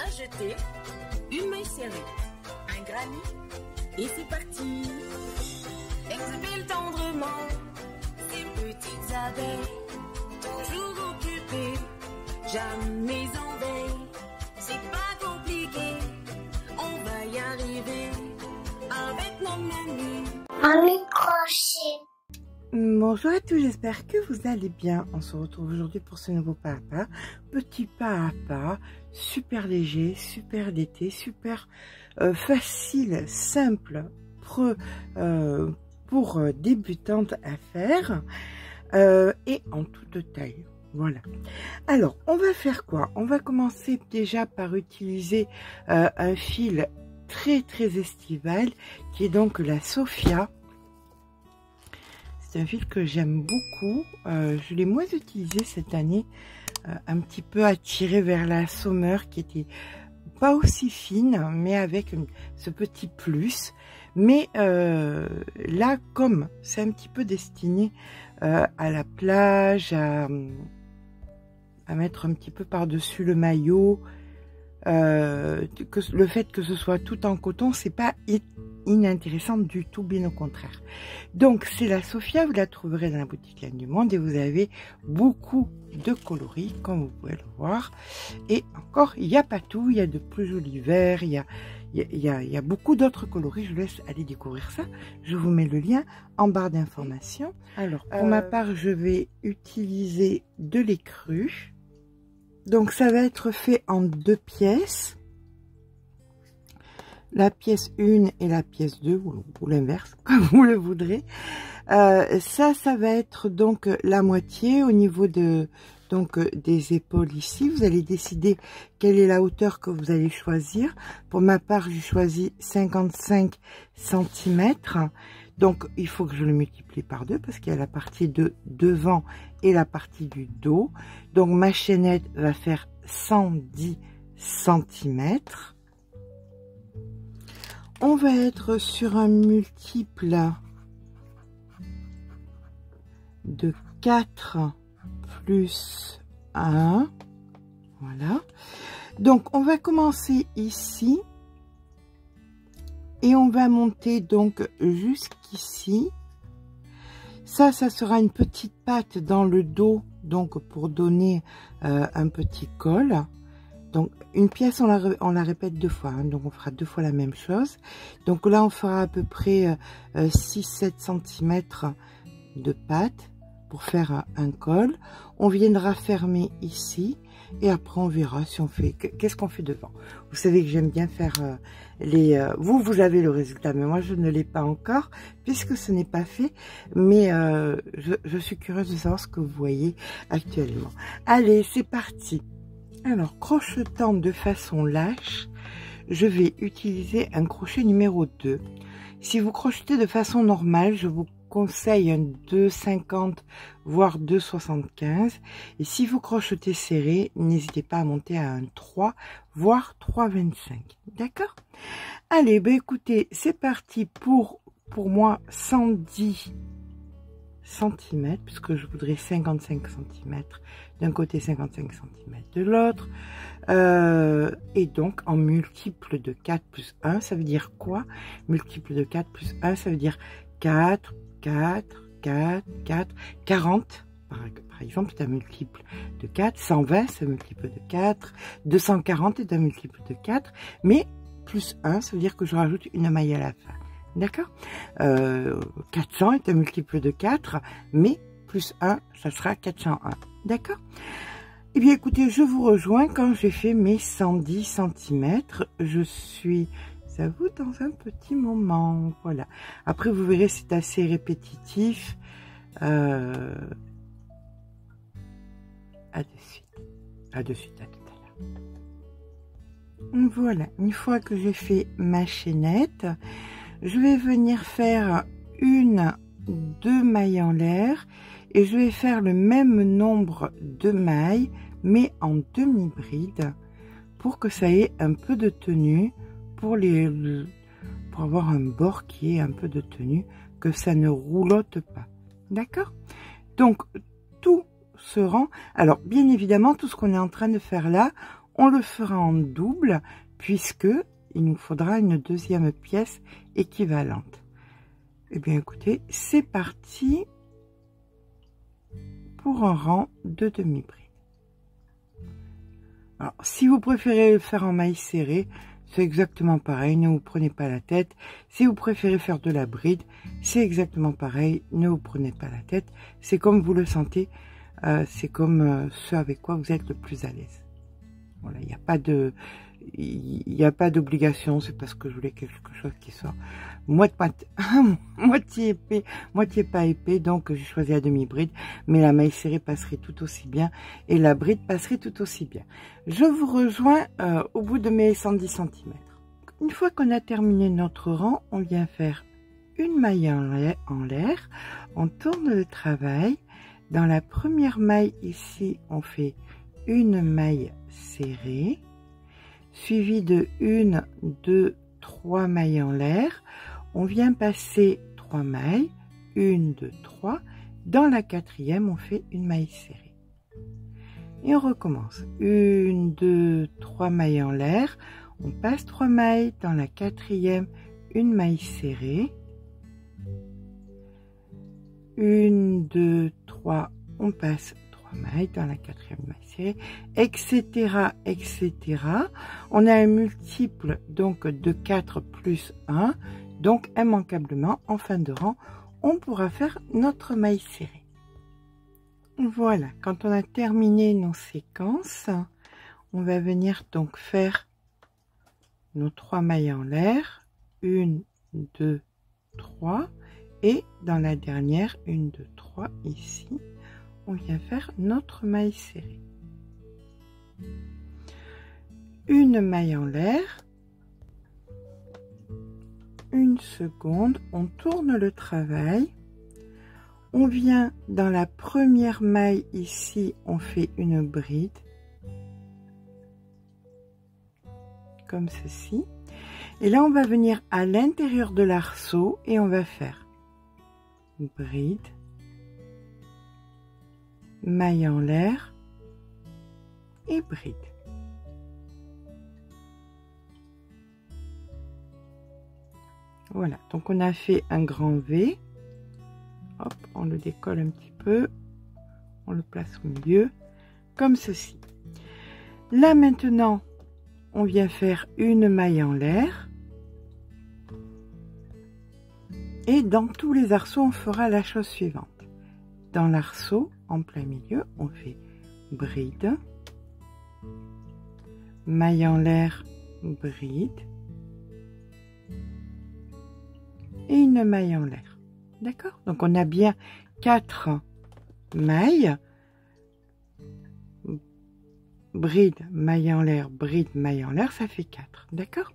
jeter, une main serrée, un granit, et c'est parti. Exhibile tendrement ces petites abeilles, toujours occupées, jamais en veille. C'est pas compliqué, on va y arriver avec nos menus. Ami crochet. Bonjour à tous, j'espère que vous allez bien. On se retrouve aujourd'hui pour ce nouveau pas à pas, petit pas à pas, super léger, super d'été, super facile, simple pour débutantes à faire et en toute taille. Voilà. Alors, on va faire quoi? On va commencer déjà par utiliser un fil très estival qui est donc la Sophia. C'est un fil que j'aime beaucoup. Je l'ai moins utilisé cette année, un petit peu attiré vers la saumeur qui était pas aussi fine, mais avec ce petit plus. Mais là, comme c'est un petit peu destiné à la plage, à mettre un petit peu par-dessus le maillot, le fait que ce soit tout en coton, c'est pas inintéressant du tout, bien au contraire. Donc c'est la Sophia, vous la trouverez dans la boutique Laine du Monde et vous avez beaucoup de coloris comme vous pouvez le voir. Et encore, il n'y a pas tout, il y a de plus jolis verts, il y a beaucoup d'autres coloris. Je vous laisse aller découvrir ça. Je vous mets le lien en barre d'informations. Alors pour ma part, je vais utiliser de l'écru. Donc ça va être fait en 2 pièces. La pièce 1 et la pièce 2, ou l'inverse, comme vous le voudrez. Ça va être donc la moitié au niveau des épaules ici. Vous allez décider quelle est la hauteur que vous allez choisir. Pour ma part, j'ai choisi 55 cm. Donc, il faut que je le multiplie par 2 parce qu'il y a la partie de devant et la partie du dos. Donc, ma chaînette va faire 110 cm. On va être sur un multiple de 4 plus 1. Voilà. Donc, on va commencer ici. Et on va monter donc jusqu'ici. Ça sera une petite patte dans le dos, donc pour donner un petit col. Donc une pièce, on la répète 2 fois, hein, donc on fera 2 fois la même chose. Donc là, on fera à peu près 6-7 cm de patte pour faire un col. On viendra fermer ici. Et après, on verra si on fait... Qu'est-ce qu'on fait devant? Vous savez que j'aime bien faire vous avez le résultat, mais moi, je ne l'ai pas encore, puisque ce n'est pas fait. Mais je suis curieuse de savoir ce que vous voyez actuellement. Allez, c'est parti. Alors, crochetant de façon lâche, je vais utiliser un crochet numéro 2. Si vous crochetez de façon normale, je vous conseille un 2,50 voire 2,75 et si vous crochetez serré, n'hésitez pas à monter à un 3 voire 3,25. D'accord? Allez, ben écoutez, c'est parti pour moi 110 cm puisque je voudrais 55 cm d'un côté, 55 cm de l'autre. Et donc en multiple de 4 plus 1, ça veut dire quoi? Multiple de 4 plus 1, ça veut dire 4, 40, par exemple, c'est un multiple de 4, 120, c'est un multiple de 4, 240 est un multiple de 4, mais plus 1, ça veut dire que je rajoute une maille à la fin, d'accord? 400 est un multiple de 4, mais plus 1, ça sera 401, d'accord? Eh bien, écoutez, je vous rejoins quand j'ai fait mes 110 cm, je suis... à vous dans un petit moment, voilà. Après, vous verrez, c'est assez répétitif. À de suite, à tout à l'heure. Voilà, une fois que j'ai fait ma chaînette, je vais venir faire 2 mailles en l'air et je vais faire le même nombre de mailles, mais en demi-bride, pour que ça ait un peu de tenue. Pour avoir un bord qui ait un peu de tenue, que ça ne roulotte pas. D'accord? Donc, tout ce rang. Alors, bien évidemment, tout ce qu'on est en train de faire là, On le fera en double puisque il nous faudra une deuxième pièce équivalente. Eh bien écoutez, c'est parti pour un rang de demi-bride. Alors, si vous préférez le faire en maille serrée, c'est exactement pareil, ne vous prenez pas la tête. Si vous préférez faire de la bride, c'est exactement pareil, ne vous prenez pas la tête. C'est comme vous le sentez, c'est comme ce avec quoi vous êtes le plus à l'aise. Voilà, il n'y a pas d'obligation, c'est parce que je voulais quelque chose qui soit moitié épais, moitié pas épais, donc j'ai choisi la demi-bride, mais la maille serrée passerait tout aussi bien et la bride passerait tout aussi bien. Je vous rejoins au bout de mes 110 cm. Une fois qu'on a terminé notre rang, on vient faire une maille en l'air, on tourne le travail. Dans la première maille ici, on fait une maille serrée, suivie de 1, 2, 3 mailles en l'air. On vient passer 3 mailles, 1, 2, 3. Dans la quatrième, on fait une maille serrée. Et on recommence. 1, 2, 3 mailles en l'air. On passe 3 mailles. Dans la quatrième, une maille serrée. 1, 2, 3. On passe 3 mailles. Dans la quatrième maille serrée, etc., etc. On a un multiple donc de 4 plus 1. Donc, immanquablement, en fin de rang, on pourra faire notre maille serrée. Voilà, quand on a terminé nos séquences, on va venir donc faire nos 3 mailles en l'air. 1, 2, 3. Et dans la dernière, 1, 2, 3, ici, on vient faire notre maille serrée. Une maille en l'air. Une seconde, on tourne le travail, on vient dans la première maille ici, on fait une bride comme ceci, et là on va venir à l'intérieur de l'arceau et on va faire bride, maille en l'air et bride. Voilà, donc on a fait un grand V. Hop, on le décolle un petit peu. On le place au milieu, comme ceci. Là maintenant, on vient faire une maille en l'air. Et dans tous les arceaux, on fera la chose suivante. Dans l'arceau, en plein milieu, on fait bride, maille en l'air, bride, et une maille en l'air. D'accord? Donc on a bien 4 mailles, bride, maille en l'air, bride, maille en l'air, ça fait 4. D'accord?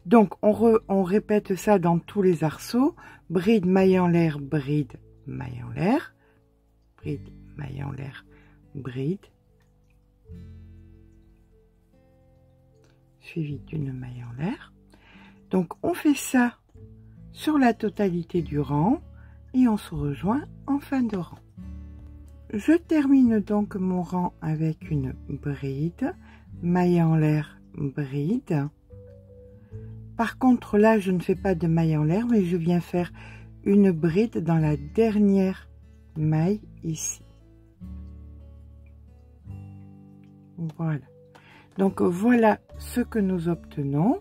Donc on répète ça dans tous les arceaux. Bride, maille en l'air, bride, maille en l'air, bride, maille en l'air, bride, suivi d'une maille en l'air. Donc on fait ça sur la totalité du rang et on se rejoint en fin de rang. Je termine donc mon rang avec une bride, maille en l'air, bride. Par contre là je ne fais pas de maille en l'air, mais je viens faire une bride dans la dernière maille ici. Voilà, donc voilà ce que nous obtenons.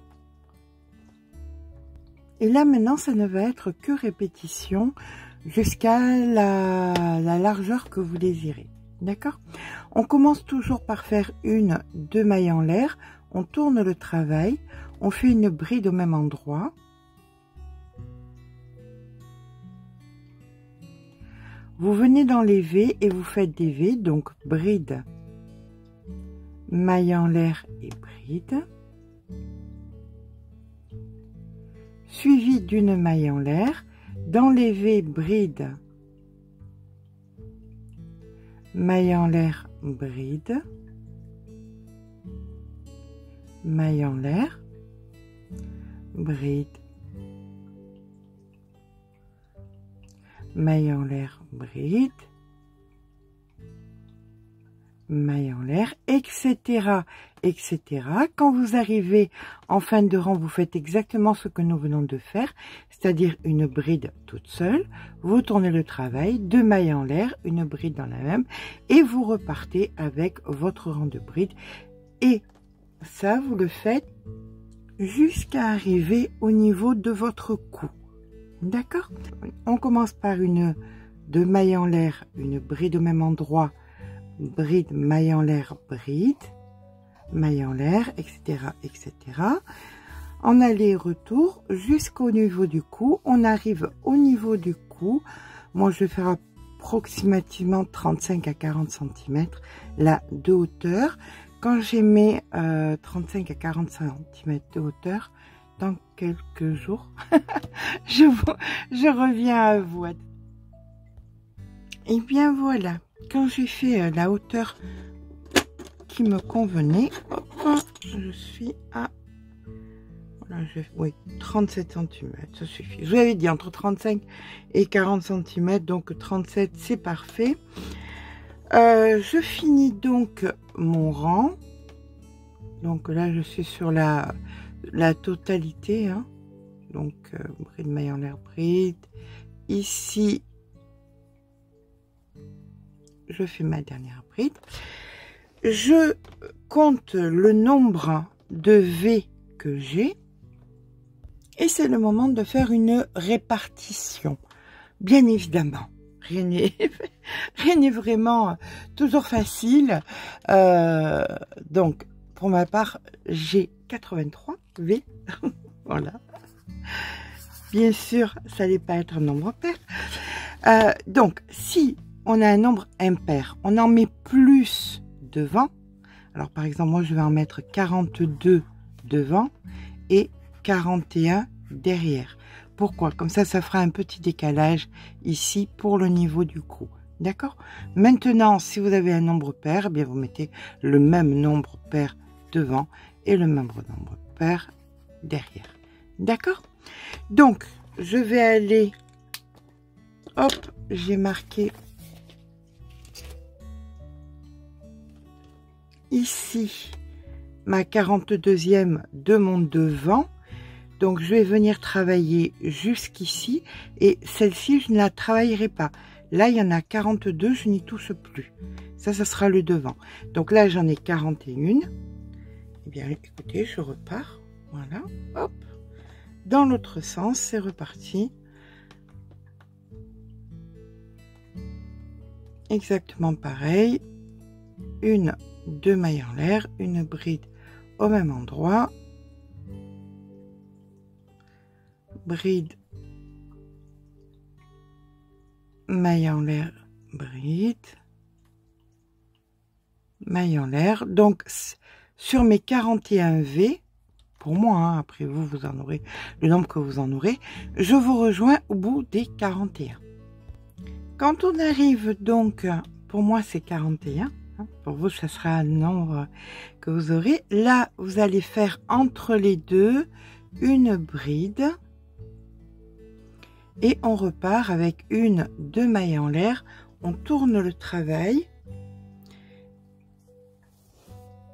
Et là maintenant ça ne va être que répétition jusqu'à la largeur que vous désirez. D'accord? On commence toujours par faire 2 mailles en l'air, on tourne le travail, on fait une bride au même endroit. Vous venez dans les V et vous faites des V, donc bride, maille en l'air et bride. Suivi d'une maille en l'air, dans les V, bride, maille en l'air, bride, maille en l'air, bride, maille en l'air, bride, maille en l'air, etc., etc. Quand vous arrivez en fin de rang, vous faites exactement ce que nous venons de faire, c'est-à-dire une bride toute seule, vous tournez le travail, 2 mailles en l'air, une bride dans la même, et vous repartez avec votre rang de bride. Et ça, vous le faites jusqu'à arriver au niveau de votre cou. D'accord? On commence par une 2 mailles en l'air, une bride au même endroit, bride, maille en l'air, bride, maille en l'air, etc., etc. En aller-retour jusqu'au niveau du cou. On arrive au niveau du cou. Moi, je vais faire approximativement 35 à 40 cm là de hauteur. Quand j'ai mes 35 à 40 cm de hauteur, dans quelques jours, je reviens à vous. Et bien voilà, quand j'ai fait la hauteur qui me convenait, hop, je suis à voilà, oui, 37 cm, ça suffit. Je vous avais dit entre 35 et 40 cm, donc 37 c'est parfait. Je finis donc mon rang. Donc là je suis sur la totalité, hein. Donc bride, maille en l'air, bride. Ici je fais ma dernière bride. Je compte le nombre de V que j'ai. Et c'est le moment de faire une répartition. Bien évidemment, rien n'est vraiment toujours facile. Donc, pour ma part, j'ai 83 V. Voilà. Bien sûr, ça n'allait pas être un nombre pair. Donc, si on a un nombre impair, on en met plus devant. Alors, par exemple, moi, je vais en mettre 42 devant et 41 derrière. Pourquoi? Comme ça fera un petit décalage ici pour le niveau du cou. D'accord? Maintenant, si vous avez un nombre pair, eh bien vous mettez le même nombre pair devant et le même nombre pair derrière. D'accord? Donc, je vais aller... Hop, j'ai marqué ici ma 42e de mon devant. Donc, je vais venir travailler jusqu'ici. Et celle-ci, je ne la travaillerai pas. Là, il y en a 42, je n'y touche plus. Ça sera le devant. Donc là, j'en ai 41. Eh bien, écoutez, je repars. Voilà. Hop. Dans l'autre sens, c'est reparti. Exactement pareil. Une, 2 mailles en l'air, une bride au même endroit. Bride, maille en l'air, bride, maille en l'air. Donc sur mes 41 V, pour moi, hein, après vous en aurez le nombre que vous en aurez, je vous rejoins au bout des 41. Quand on arrive donc, pour moi c'est 41, hein, pour vous ça sera le nombre que vous aurez. Là vous allez faire entre les deux une bride. Et on repart avec une, 2 mailles en l'air. On tourne le travail.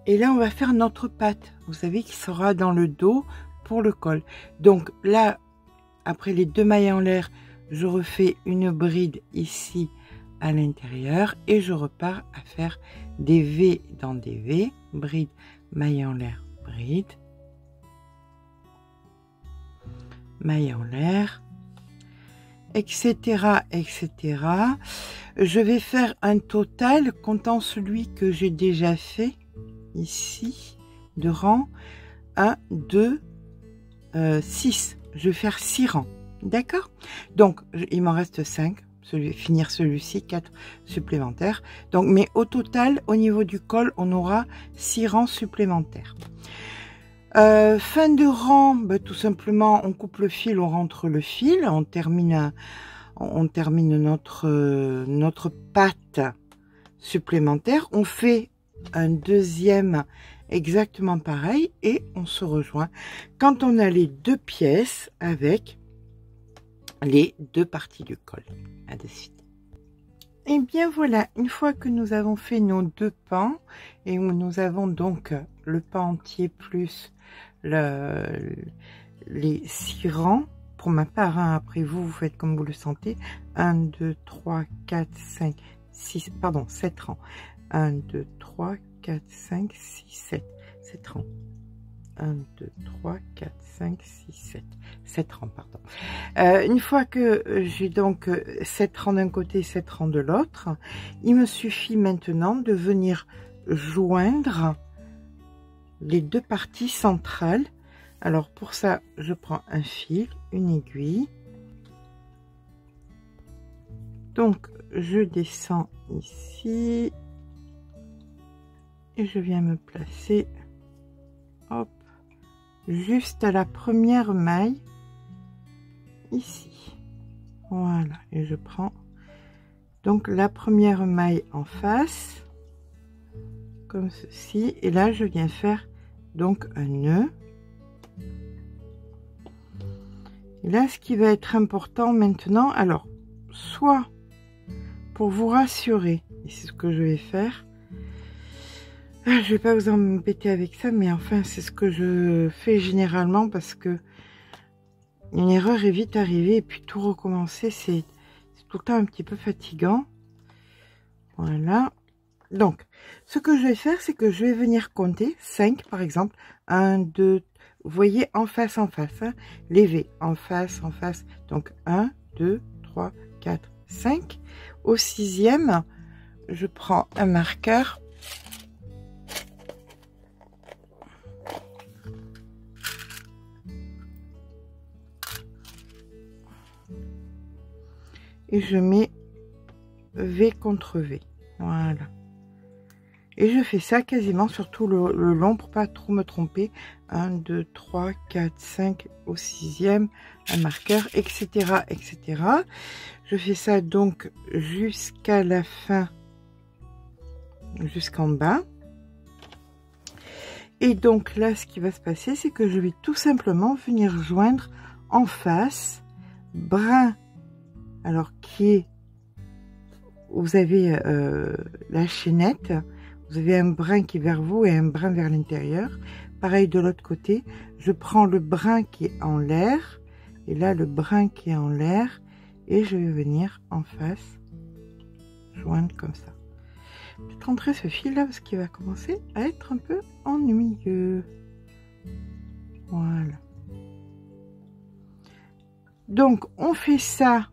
Et là, on va faire notre patte. Vous savez, qui sera dans le dos pour le col. Donc là, après les 2 mailles en l'air, je refais une bride ici à l'intérieur. Et je repars à faire des V dans des V. Bride, maille en l'air, bride. Maille en l'air. Etc., etc. Je vais faire un total comptant celui que j'ai déjà fait ici de rang 1, 2, 6. Je vais faire 6 rangs. D'accord? Donc, il m'en reste 5. Finir celui-ci, 4 supplémentaires. Donc, mais au total, au niveau du col, on aura 6 rangs supplémentaires. Fin de rang, bah, tout simplement, on coupe le fil, on rentre le fil, on termine notre patte supplémentaire. On fait un deuxième exactement pareil et on se rejoint quand on a les 2 pièces avec les 2 parties du col. À de suite. Et bien voilà, une fois que nous avons fait nos 2 pans et où nous avons donc le pan entier plus les 6 rangs, pour ma part, hein, après vous faites comme vous le sentez, 1, 2, 3, 4, 5, 6, pardon, 7 rangs, 1, 2, 3, 4, 5, 6, 7, 7 rangs, 1, 2, 3, 4, 5, 6, 7, 7 rangs, pardon. Une fois que j'ai donc 7 rangs d'un côté, 7 rangs de l'autre, il me suffit maintenant de venir joindre les 2 parties centrales. Alors pour ça, je prends un fil, une aiguille. Donc je descends ici et je viens me placer, hop, juste à la première maille ici. Voilà, et je prends donc la première maille en face comme ceci, et là je viens faire donc un nœud. Et là, ce qui va être important maintenant, alors soit pour vous rassurer, et c'est ce que je vais faire, je vais pas vous embêter avec ça, mais enfin c'est ce que je fais généralement, parce que une erreur est vite arrivée et puis tout recommencer, c'est tout le temps un petit peu fatigant. Voilà, donc ce que je vais faire, c'est que je vais venir compter 5 par exemple, 1, 2, vous voyez, en face, hein, les V, en face, donc 1, 2, 3, 4, 5. Au 6e, je prends un marqueur. Et je mets V contre V, voilà. Et je fais ça quasiment sur tout le long pour pas trop me tromper. 1, 2, 3, 4, 5 au 6e, un marqueur, etc., etc. Je fais ça donc jusqu'à la fin, jusqu'en bas. Et donc là, ce qui va se passer, c'est que je vais tout simplement venir joindre en face, brin, alors qui est, vous avez la chaînette. Vous avez un brin qui est vers vous et un brin vers l'intérieur. Pareil de l'autre côté, je prends le brin qui est en l'air, et là le brin qui est en l'air, et je vais venir en face, joindre comme ça. Je vais rentrer ce fil là parce qu'il va commencer à être un peu ennuyeux. Voilà. Donc on fait ça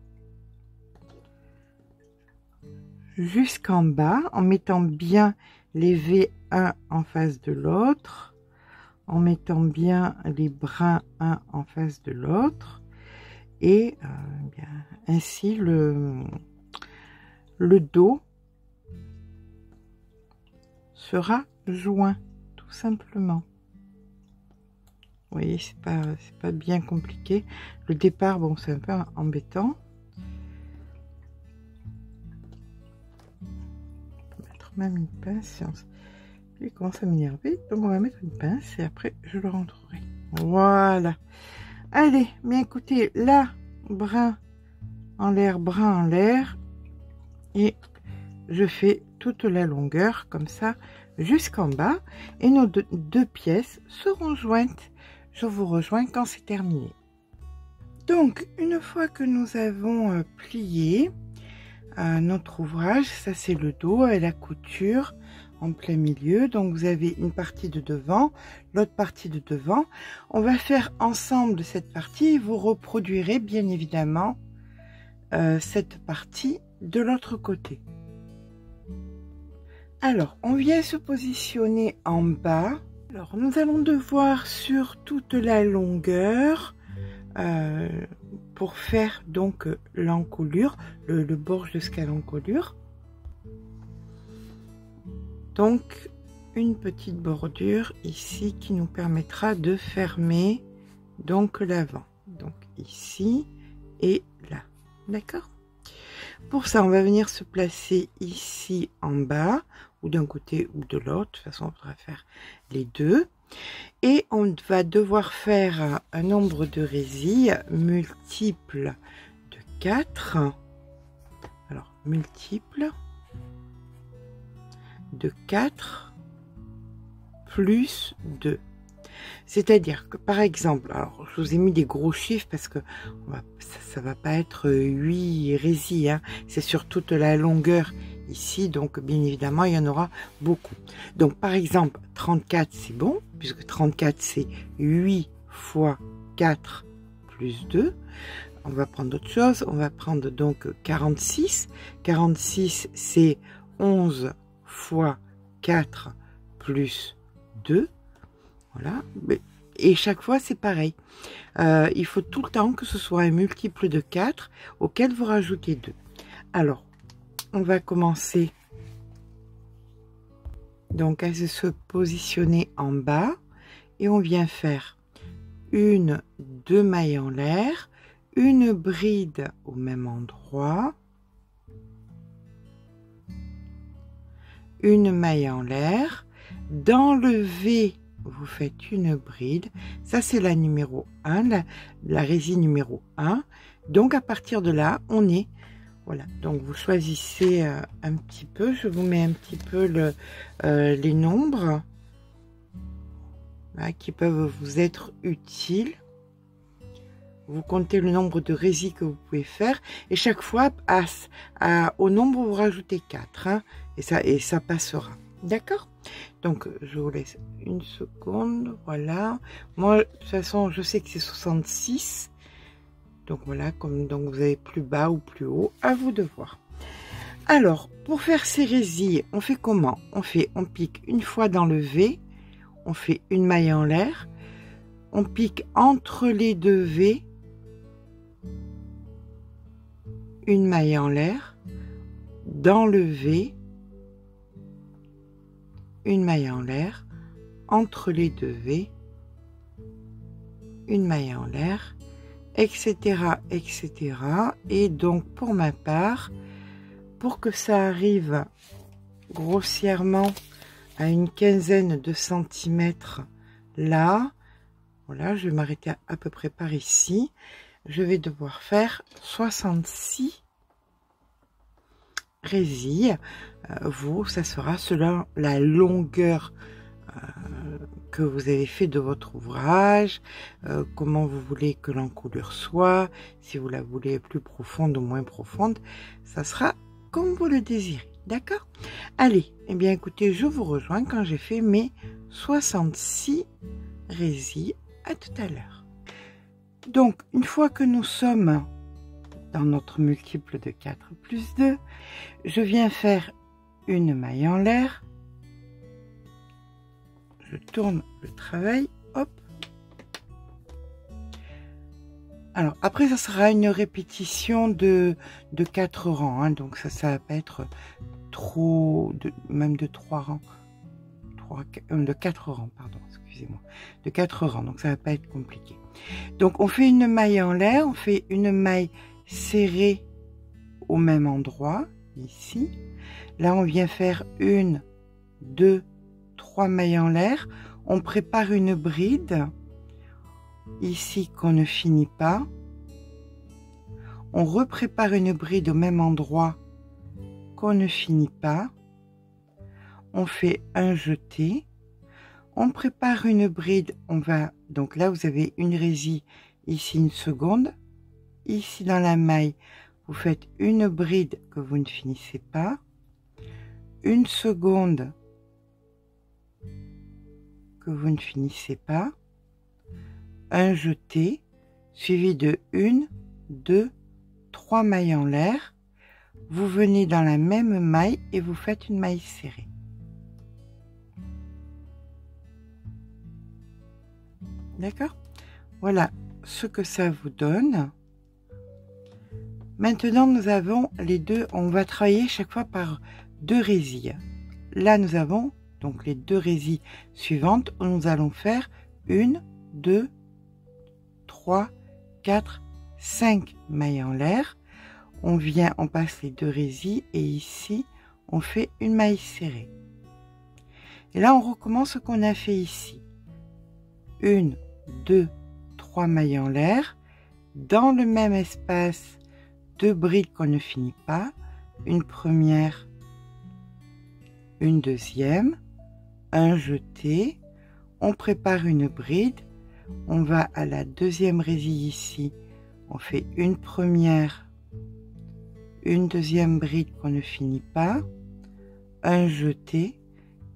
jusqu'en bas en mettant bien les V1 en face de l'autre, en mettant bien les brins un en face de l'autre, et bien, ainsi le dos sera joint tout simplement. Vous voyez, c'est pas bien compliqué. Le départ, bon, c'est un peu embêtant. Même une pince, il commence à m'énerver, donc on va mettre une pince et après je le rentrerai. Voilà, allez, bien écoutez, là, brin en l'air, et je fais toute la longueur comme ça jusqu'en bas, et nos deux pièces seront jointes. Je vous rejoins quand c'est terminé. Donc une fois que nous avons plié notre ouvrage, ça c'est le dos et la couture en plein milieu. Donc vous avez une partie de devant, l'autre partie de devant. On va faire ensemble cette partie et vous reproduirez bien évidemment cette partie de l'autre côté. Alors on vient se positionner en bas. Alors nous allons devoir sur toute la longueur pour faire donc l'encolure, le bord jusqu'à l'encolure. Donc une petite bordure ici qui nous permettra de fermer donc l'avant, donc ici et là, d'accord. Pour ça on va venir se placer ici en bas, ou d'un côté ou de l'autre, de toute façon on pourra faire les deux. Et on va devoir faire un nombre de résilles multiple de 4 Alors, multiple de 4 plus 2. C'est-à-dire que, par exemple, alors je vous ai mis des gros chiffres parce que ça va pas être 8 résis, hein, c'est sur toute la longueur ici, donc bien évidemment, il y en aura beaucoup. Donc, par exemple, 34, c'est bon, puisque 34, c'est 8 fois 4 plus 2. On va prendre autre chose, on va prendre donc 46. 46, c'est 11 fois 4 plus 2. Voilà. Et chaque fois, c'est pareil. Il faut tout le temps que ce soit un multiple de 4 auquel vous rajoutez 2. Alors, on va commencer donc à se positionner en bas et on vient faire une, 2 mailles en l'air, une bride au même endroit, une maille en l'air, dans le V, vous faites une bride, ça c'est la numéro 1, la résine numéro 1, donc à partir de là, on est, voilà, donc vous choisissez un petit peu, je vous mets un petit peu les nombres là, qui peuvent vous être utiles. Vous comptez le nombre de résis que vous pouvez faire et chaque fois, au nombre, vous rajoutez 4 hein, et ça passera. D'accord? Donc, je vous laisse une seconde. Voilà. Moi, de toute façon, je sais que c'est 66. Donc, voilà. Donc, vous avez plus bas ou plus haut. À vous de voir. Alors, pour faire ces résis, on fait comment? On pique une fois dans le V. On fait une maille en l'air. On pique entre les deux V. Une maille en l'air. Dans le V. Une maille en l'air, entre les deux V, une maille en l'air, etc., etc. Et donc, pour ma part, pour que ça arrive grossièrement à une quinzaine de centimètres là, voilà, je vais m'arrêter à peu près par ici, je vais devoir faire 66 résis. Vous, ça sera selon la longueur que vous avez fait de votre ouvrage, comment vous voulez que l'encoulure soit, si vous la voulez plus profonde ou moins profonde, ça sera comme vous le désirez, d'accord? Allez, eh bien écoutez, je vous rejoins quand j'ai fait mes 66 résis. À tout à l'heure. Donc, une fois que nous sommes dans notre multiple de 4 plus 2, je viens faire une maille en l'air, je tourne le travail, hop. Alors après ça sera une répétition de 4 rangs, hein, donc ça va pas être trop, même de 3 rangs, de 4 rangs, pardon, excusez-moi, de 4 rangs, donc ça va pas être compliqué. Donc on fait une maille en l'air, on fait une maille serrée au même endroit, ici. Là, on vient faire 1, 2, 3 mailles en l'air. On prépare une bride, ici, qu'on ne finit pas. On reprépare une bride au même endroit qu'on ne finit pas. On fait un jeté. On prépare une bride. Donc là, vous avez une résie, ici une seconde. Ici, dans la maille, vous faites une bride que vous ne finissez pas. Une seconde que vous ne finissez pas, un jeté suivi de 1, 2, 3 mailles en l'air, vous venez dans la même maille et vous faites une maille serrée. D'accord? Voilà ce que ça vous donne. Maintenant, nous avons les deux, on va travailler chaque fois par 2 résis. Là, nous avons donc les 2 résis suivantes où nous allons faire 1, 2, 3, 4, 5 mailles en l'air. On vient, on passe les 2 résis et ici, on fait une maille serrée. Et là, on recommence ce qu'on a fait ici. 1, 2, 3 mailles en l'air. Dans le même espace, 2 brides qu'on ne finit pas, une première, une deuxième, un jeté, on prépare une bride, on va à la deuxième résille ici, on fait une première, une deuxième bride qu'on ne finit pas, un jeté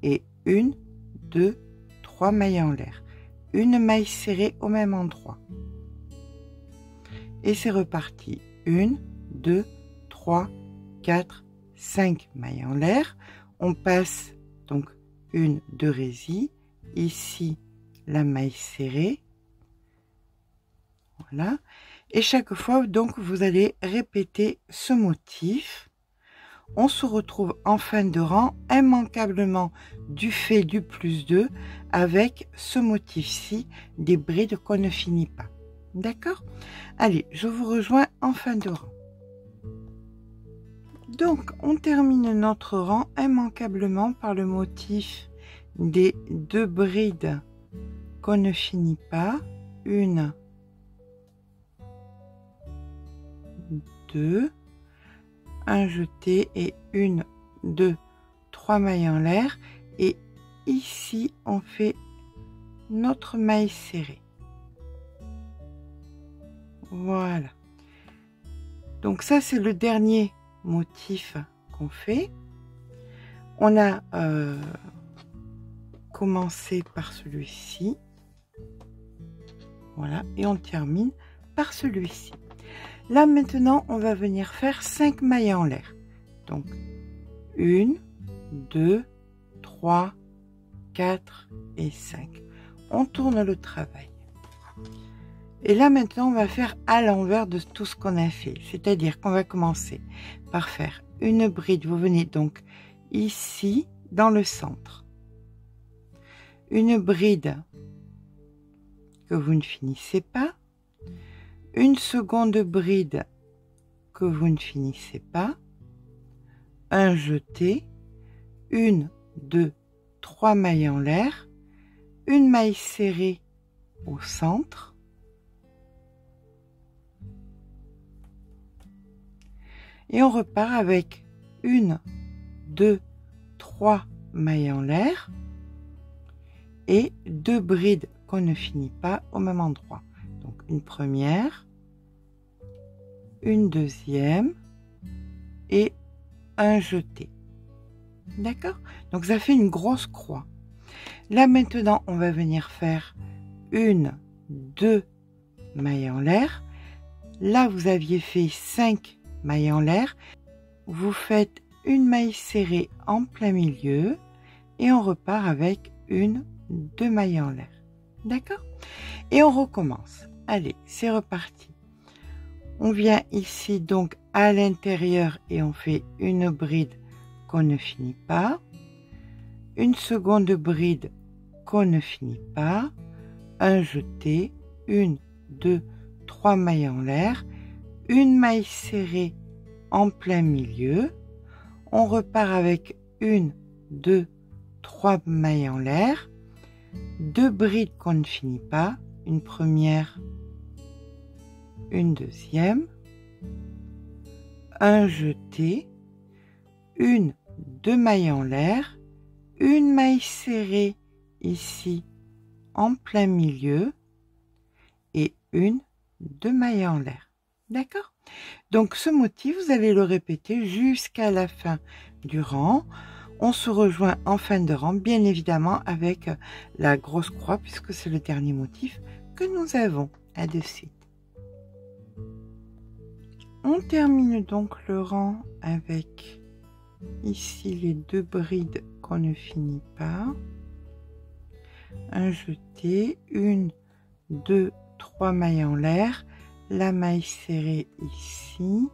et une, deux, trois mailles en l'air, une maille serrée au même endroit. Et c'est reparti. 1, 2, 3, 4, 5 mailles en l'air. On passe donc une de résille. Ici, la maille serrée. Voilà. Et chaque fois, donc, vous allez répéter ce motif. On se retrouve en fin de rang, immanquablement du fait du plus 2, avec ce motif-ci des brides qu'on ne finit pas. D'accord? Allez, je vous rejoins en fin de rang. Donc, on termine notre rang immanquablement par le motif des 2 brides qu'on ne finit pas. 1, 2, un jeté et 1, 2, 3 mailles en l'air. Et ici, on fait notre maille serrée. Voilà. Donc ça, c'est le dernier motif qu'on fait. On a commencé par celui-ci. Voilà. Et on termine par celui-ci. Là, maintenant, on va venir faire 5 mailles en l'air. Donc, 1, 2, 3, 4 et 5. On tourne le travail. Et là, maintenant, on va faire à l'envers de tout ce qu'on a fait. C'est-à-dire qu'on va commencer par faire une bride. Vous venez donc ici, dans le centre. Une bride que vous ne finissez pas. Une seconde bride que vous ne finissez pas. Un jeté. 1, 2, 3 mailles en l'air. Une maille serrée au centre. Et on repart avec 1, 2, 3 mailles en l'air et 2 brides qu'on ne finit pas au même endroit. Donc une première, une deuxième et un jeté. D'accord? Donc ça fait une grosse croix. Là maintenant, on va venir faire 1, 2 mailles en l'air. Là, vous aviez fait 5 mailles en l'air, vous faites une maille serrée en plein milieu et on repart avec 1, 2 mailles en l'air. D'accord? Et on recommence. Allez, c'est reparti. On vient ici donc à l'intérieur et on fait une bride qu'on ne finit pas, une seconde bride qu'on ne finit pas, un jeté, 1, 2, 3 mailles en l'air, une maille serrée en plein milieu, on repart avec 1, 2, 3 mailles en l'air, 2 brides qu'on ne finit pas, une première, une deuxième, un jeté, 1, 2 mailles en l'air, une maille serrée ici en plein milieu et 1, 2 mailles en l'air. D'accord? Donc ce motif, vous allez le répéter jusqu'à la fin du rang. On se rejoint en fin de rang, bien évidemment, avec la grosse croix, puisque c'est le dernier motif que nous avons. À de suite. On termine donc le rang avec ici les 2 brides qu'on ne finit pas. Un jeté, 1, 2, 3 mailles en l'air. La maille serrée ici,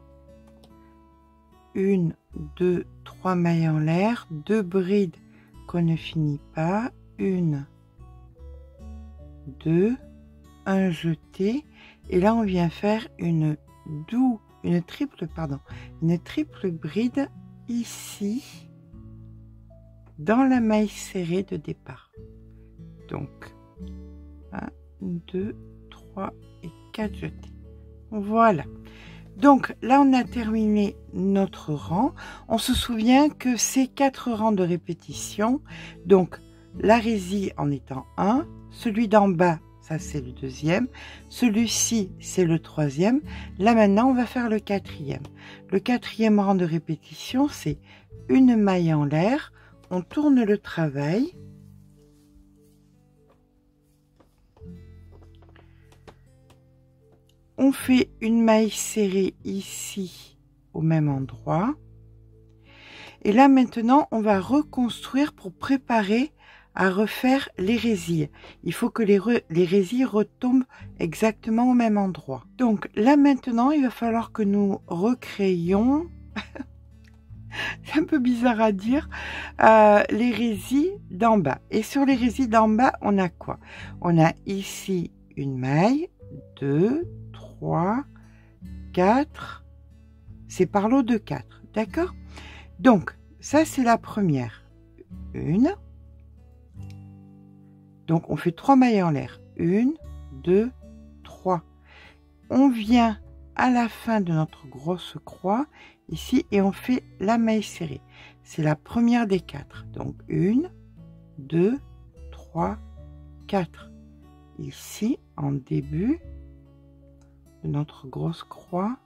1, 2, 3 mailles en l'air, 2 brides qu'on ne finit pas, 1, 2, un jeté, et là on vient faire une triple bride ici dans la maille serrée de départ. Donc 1, 2, 3 et 4 jetés. Voilà. Donc là, on a terminé notre rang. On se souvient que c'est 4 rangs de répétition. Donc la résille en étant 1, celui d'en bas, ça c'est le deuxième, celui-ci c'est le troisième. Là maintenant, on va faire le quatrième. Le quatrième rang de répétition, c'est une maille en l'air. On tourne le travail. On fait une maille serrée ici au même endroit. Et là maintenant, on va reconstruire pour préparer à refaire les résilles. Il faut que les résilles retombent exactement au même endroit. Donc là maintenant, il va falloir que nous recréions, c'est un peu bizarre à dire, les résilles d'en bas. Et sur les résilles d'en bas, on a quoi? On a ici une maille, 2, 3, 4, c'est par lot de 4, d'accord? Donc, ça c'est la première. Une. Donc, on fait 3 mailles en l'air. 1, 2, 3. On vient à la fin de notre grosse croix, ici, et on fait la maille serrée. C'est la première des 4. Donc, 1, 2, 3, 4. Ici, en début de notre grosse croix,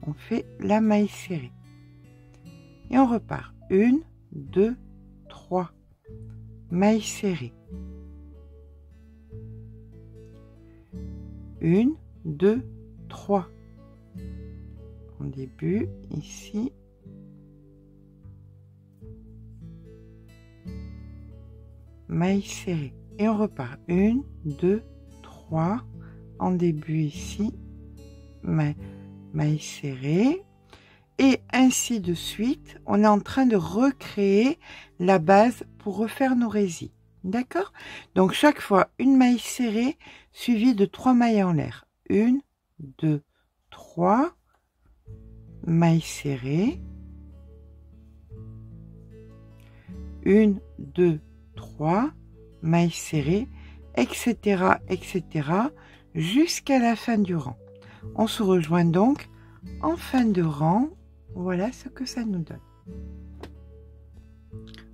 on fait la maille serrée. Et on repart. 1, 2, 3. Maille serrée. 1, 2, 3. En début, ici. Maille serrée. Et on repart. 1, 2, 3. En début, ici. Maille serrée. Et ainsi de suite, on est en train de recréer la base pour refaire nos résilles. D'accord? Donc, chaque fois, une maille serrée suivie de 3 mailles en l'air. 1, 2, 3. Maille serrée. 1, 2, 3. Maille serrée, etc., etc., jusqu'à la fin du rang. On se rejoint donc en fin de rang. Voilà ce que ça nous donne.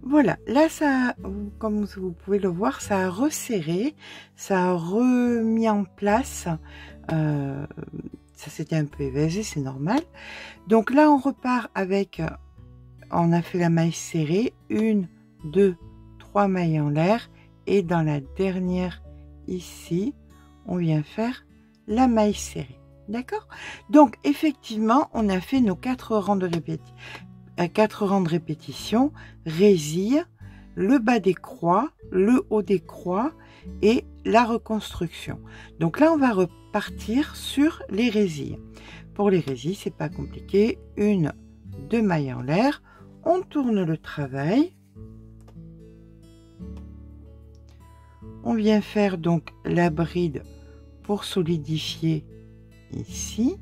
Voilà, là, ça, comme vous pouvez le voir, ça a resserré, ça a remis en place. Ça, c'était un peu évasé, c'est normal. Donc là, on repart avec, on a fait la maille serrée, 1, 2, 3 mailles en l'air. Et dans la dernière, ici, on vient faire la maille serrée. D'accord? Donc, effectivement, on a fait nos 4 rangs de répétition, résille, le bas des croix, le haut des croix et la reconstruction. Donc là, on va repartir sur les résilles. Pour les résilles, c'est pas compliqué. 1, 2 mailles en l'air. On tourne le travail. On vient faire donc la bride pour solidifier ici,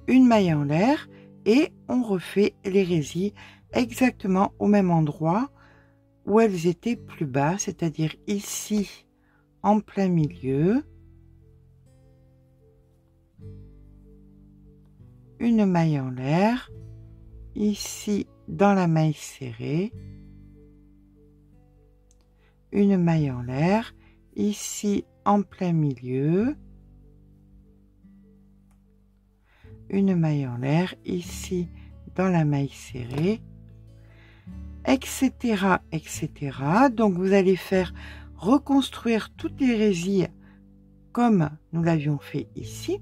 une maille en l'air et on refait les résilles exactement au même endroit où elles étaient plus bas, c'est-à-dire ici en plein milieu, une maille en l'air, ici dans la maille serrée, une maille en l'air, ici en plein milieu, une maille en l'air, ici dans la maille serrée, etc., etc. Donc vous allez faire reconstruire toutes les résilles comme nous l'avions fait ici,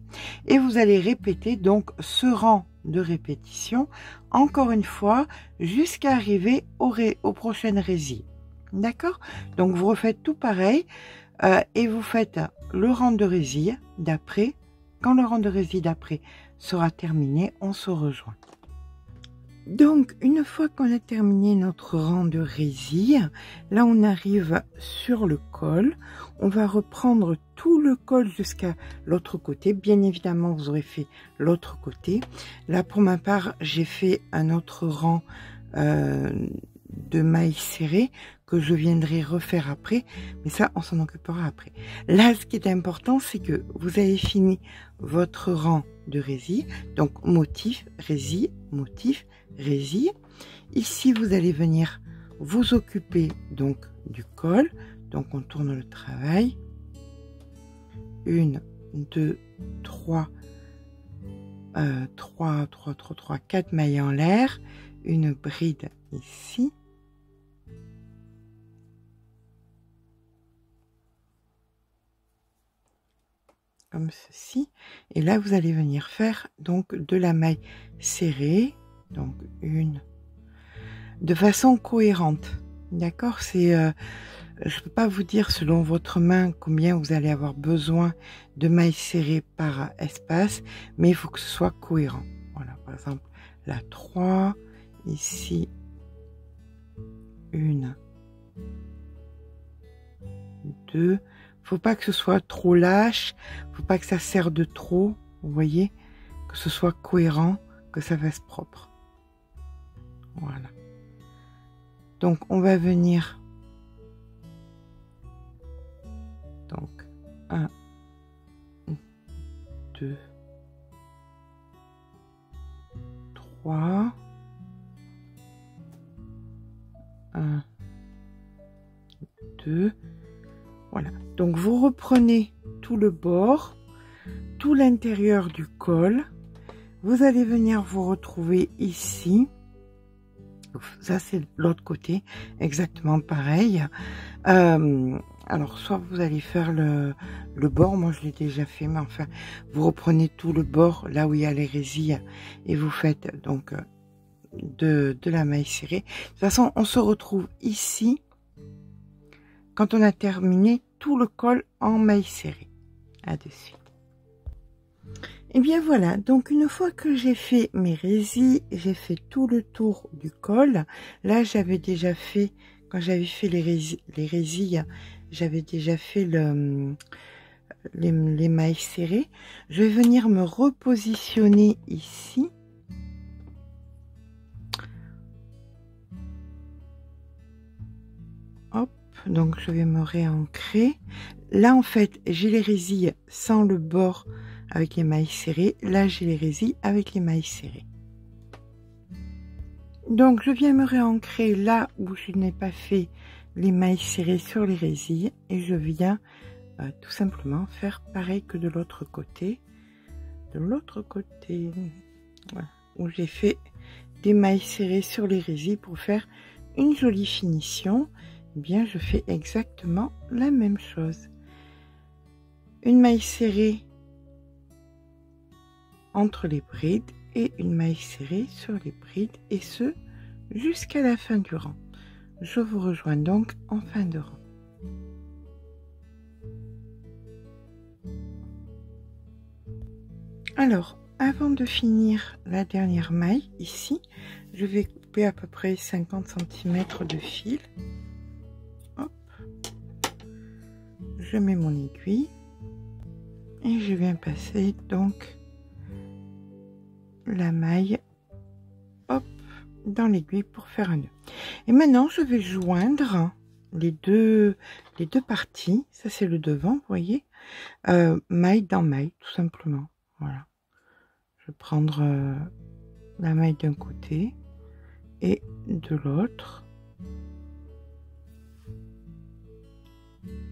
et vous allez répéter donc ce rang de répétition encore une fois jusqu'à arriver aux prochaines résilles. D'accord? Donc vous refaites tout pareil et vous faites le rang de résilles d'après. Quand le rang de résilles d'après sera terminé, on se rejoint. Donc une fois qu'on a terminé notre rang de résilles, là on arrive sur le col. On va reprendre tout le col jusqu'à l'autre côté. Bien évidemment, vous aurez fait l'autre côté. Là pour ma part, j'ai fait un autre rang de mailles serrées que je viendrai refaire après, mais ça on s'en occupera après. Là ce qui est important, c'est que vous avez fini votre rang de résille, donc motif, résille, motif, résille. Ici vous allez venir vous occuper donc du col, donc on tourne le travail, 1, 2, 3, 4 mailles en l'air, une bride ici, comme ceci, et là vous allez venir faire donc de la maille serrée, donc une, de façon cohérente, d'accord. C'est je peux pas vous dire selon votre main combien vous allez avoir besoin de mailles serrées par espace, mais il faut que ce soit cohérent. Voilà, par exemple la 3, ici 1, 2, faut pas que ce soit trop lâche, faut pas que ça serre de trop, vous voyez, que ce soit cohérent, que ça fasse propre. Voilà. Donc on va venir, donc 1, 2, 3, 1, 2, voilà. Donc vous reprenez tout le bord, tout l'intérieur du col, vous allez venir vous retrouver ici, ça c'est l'autre côté, exactement pareil. Alors soit vous allez faire le bord, moi je l'ai déjà fait, mais enfin vous reprenez tout le bord là où il y a les résilles et vous faites donc de la maille serrée. De toute façon on se retrouve ici quand on a terminé tout le col en maille serrée. À de suite. Et bien voilà, donc une fois que j'ai fait mes résilles, j'ai fait tout le tour du col. Là j'avais déjà fait, quand j'avais fait les résilles, j'avais déjà fait les mailles serrées. Je vais venir me repositionner ici. Hop, donc je vais me réancrer. Là en fait j'ai les résilles sans le bord avec les mailles serrées. Là j'ai les résilles avec les mailles serrées. Donc je viens me réancrer là où je n'ai pas fait les mailles serrées sur les résilles et je viens tout simplement faire pareil que de l'autre côté. De l'autre côté, voilà, où j'ai fait des mailles serrées sur les résilles pour faire une jolie finition. Eh bien je fais exactement la même chose. Une maille serrée entre les brides et une maille serrée sur les brides, et ce jusqu'à la fin du rang. Je vous rejoins donc en fin de rang. Alors avant de finir la dernière maille ici, je vais couper à peu près 50 cm de fil. Hop. Je mets mon aiguille et je viens passer donc la maille, hop, dans l'aiguille pour faire un nœud. Et maintenant je vais joindre les deux parties. Ça c'est le devant, vous voyez, maille dans maille tout simplement. Voilà, je vais prendre la maille d'un côté et de l'autre.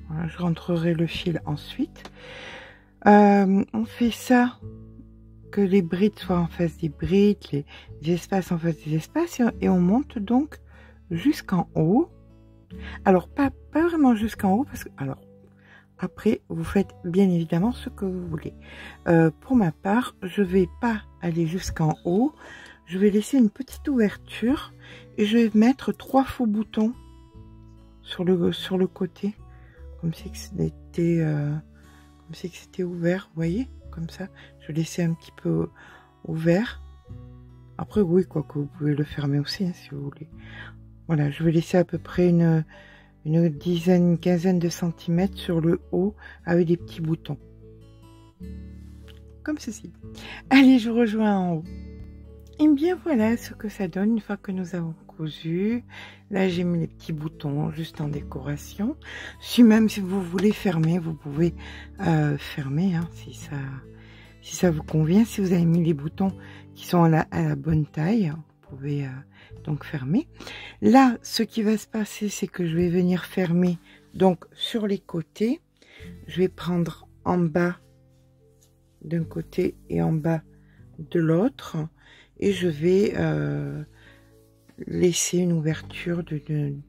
Voilà, je rentrerai le fil ensuite. On fait ça, que les brides soient en face des brides, les espaces en face des espaces, et on monte donc jusqu'en haut. Alors pas vraiment jusqu'en haut, parce que alors après vous faites bien évidemment ce que vous voulez. Pour ma part, je vais pas aller jusqu'en haut, je vais laisser une petite ouverture et je vais mettre 3 faux boutons sur le côté, comme si c'était ouvert, vous voyez, comme ça. Je laissais un petit peu ouvert. Après oui, quoi que vous pouvez le fermer aussi, hein, si vous voulez. Voilà, je vais laisser à peu près une dizaine, une quinzaine de centimètres sur le haut avec des petits boutons, comme ceci. Allez, je rejoins en haut. Et bien voilà ce que ça donne une fois que nous avons cousu. Là, j'ai mis les petits boutons juste en décoration. Si même si vous voulez fermer, vous pouvez fermer hein, si ça vous convient. Si vous avez mis les boutons qui sont à la bonne taille, vous pouvez donc fermer. Là, ce qui va se passer, c'est que je vais venir fermer donc sur les côtés. Je vais prendre en bas d'un côté et en bas de l'autre et je vais laisser une ouverture d'une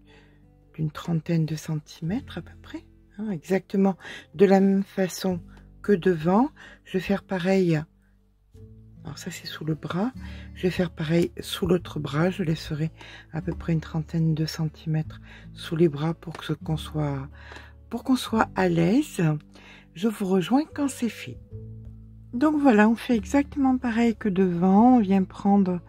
trentaine de centimètres à peu près, hein, exactement de la même façon que devant. Je vais faire pareil, alors ça c'est sous le bras, je vais faire pareil sous l'autre bras, je laisserai à peu près une trentaine de centimètres sous les bras pour qu'on soit à l'aise. Je vous rejoins quand c'est fait. Donc voilà, on fait exactement pareil que devant. On vient prendre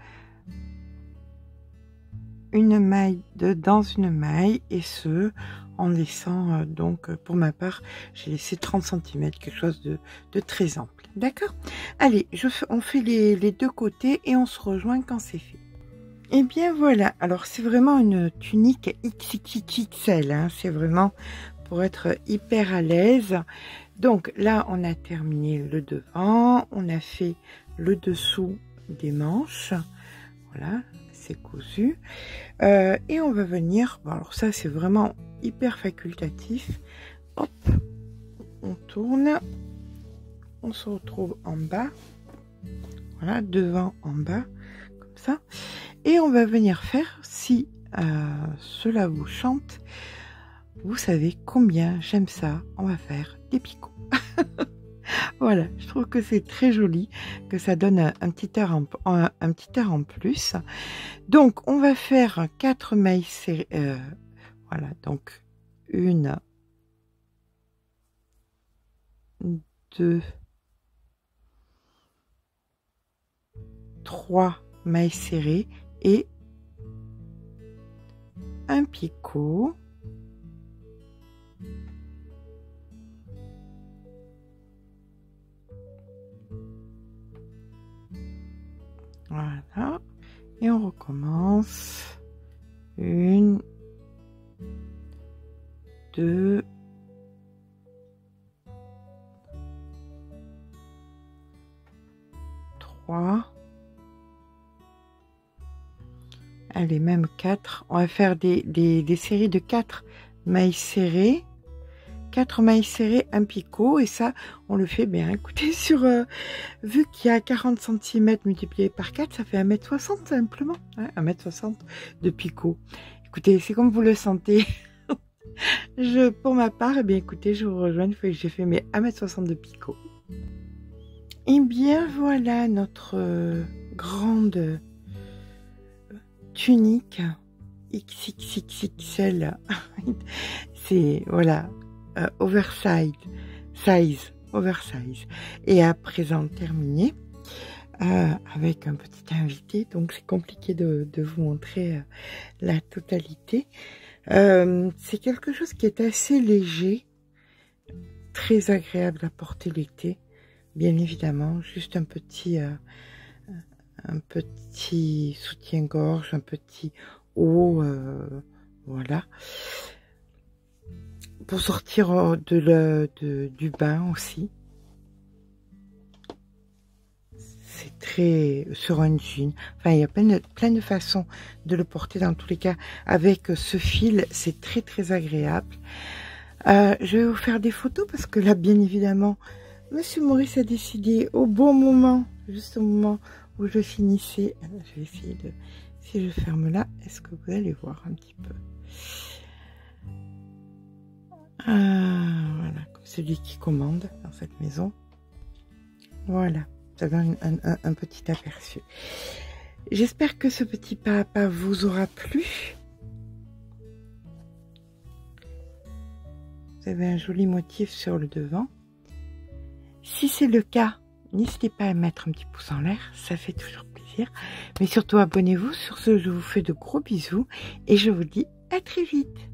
une maille dans une maille et ce en laissant donc pour ma part j'ai laissé 30 cm, quelque chose de très ample. D'accord, allez, on fait les deux côtés et on se rejoint quand c'est fait. Et bien voilà, alors c'est vraiment une tunique XXXL, hein, c'est vraiment pour être hyper à l'aise. Donc là, on a terminé le devant, on a fait le dessous des manches. Voilà, c'est cousu. Et on va venir, bon, alors ça c'est vraiment hyper facultatif. Hop, on tourne, on se retrouve en bas. Voilà, devant, en bas, comme ça. Et on va venir faire, si cela vous chante, vous savez combien j'aime ça, on va faire des picots. Voilà, je trouve que c'est très joli, que ça donne un petit air en plus. Donc, on va faire 4 mailles serrées. Voilà, donc 1, 2, 3 mailles serrées et un picot. Voilà, et on recommence. 1, 2, 3, allez, même 4. On va faire des séries de 4 mailles serrées. 4 mailles serrées, un picot, et ça on le fait bien. Écoutez, vu qu'il y a 40 cm multiplié par 4, ça fait 1,60 m simplement, hein, 1,60 m de picot. Écoutez, c'est comme vous le sentez. Pour ma part, eh bien écoutez, je vous rejoins une fois que j'ai fait mes 1,60 m de picot. Et bien voilà notre grande tunique XXXL. C'est voilà, oversize. Et à présent terminé avec un petit invité, donc c'est compliqué de vous montrer la totalité. C'est quelque chose qui est assez léger, très agréable à porter l'été, bien évidemment. Juste un petit soutien-gorge, un petit haut, voilà, pour sortir du bain aussi. C'est très sur un jean. Enfin, il y a plein de façons de le porter. Dans tous les cas, avec ce fil, c'est très très agréable. Je vais vous faire des photos parce que là, bien évidemment, Monsieur Maurice a décidé au bon moment, juste au moment où je finissais. Je vais essayer de, si je ferme là, est-ce que vous allez voir un petit peu? Voilà, comme celui qui commande dans cette maison. Voilà, ça donne un petit aperçu. J'espère que ce petit pas à pas vous aura plu. Vous avez un joli motif sur le devant. Si c'est le cas, n'hésitez pas à mettre un petit pouce en l'air, ça fait toujours plaisir. Mais surtout, abonnez-vous. Sur ce, je vous fais de gros bisous et je vous dis à très vite.